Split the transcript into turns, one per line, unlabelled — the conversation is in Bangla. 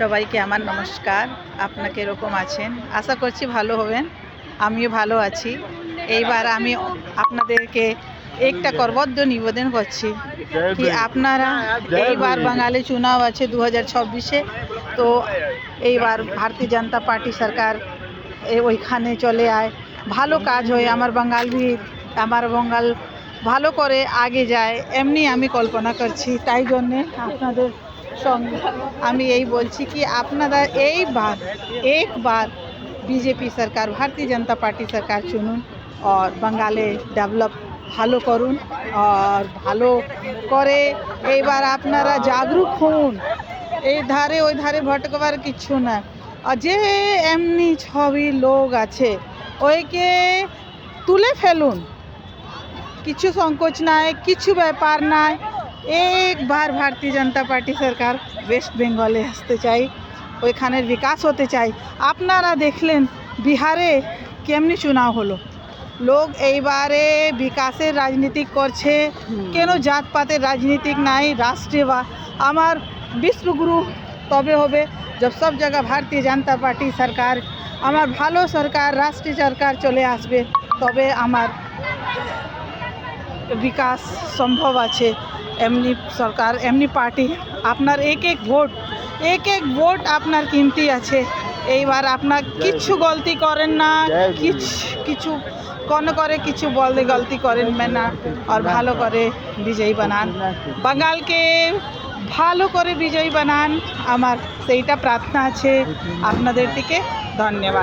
সবাইকে আমার নমস্কার। আপনাকে এরকম আছেন, আশা করছি ভালো হবেন। আমিও ভালো আছি। এইবার আমি আপনাদেরকে একটা করবদ্দ নিবেদন করছি কি আপনারা এইবার বাঙালি চুনাव আছে 2026-এ। তো এইবার ভারতীয় জনতা পার্টি সরকার ওইখানে চলে আয়, ভালো কাজ হয়, আমার বাঙাল ভালো করে আগে যায়, এমনি আমি কল্পনা করছি। তাই জন্যে আপনাদের সঙ্গে আমি এই বলছি কি আপনারা এইবার একবার बीजेपी सरकार भारतीय जनता पार्टी सरकार चुनुन और बंगाले डेवलप ভালো করুন আর ভালো করে এইবার আপনারা জাগরুক হন। এই ধারে ওই ধারে ভটকবার কিচ্ছু না। আর যে এমনি ছবি লোক আছে ওইকে তুলে ফেলুন, কিছু সংকোচ নাই, কিছু ব্যাপার নাই। একবার ভারতীয় জনতা পার্টি সরকার ওয়েস্ট বেঙ্গলে আসতে চাই, ওইখানের বিকাশ হতে চাই। আপনারা দেখলেন বিহারে কেমনি চুনাव হলো, লোক এইবারে বিকাশের রাজনীতি করছে, কেন জাতপাতের রাজনীতিক নাই। রাষ্ট্রীয় আমার বিশ্বগুরু তবে হবে जब सब जगह भारतीय जनता पार्टी सरकार আমার ভালো সরকার, রাষ্ট্রীয় সরকার চলে আসবে, তবে আমার বিকাশ সম্ভব আছে। এমনি সরকার, এমনি পার্টি, আপনার এক এক ভোট আপনার কিমতি আছে। এইবার আপনার কিছু গলতি করেন না, কিছু কোন করে কিছু বলতে গলতি করেন না, আর ভালো করে বিজয়ী বানান, বাঙালকে ভালো করে বিজয়ী বানান। আমার সেইটা প্রার্থনা আছে আপনাদের থেকে। ধন্যবাদ।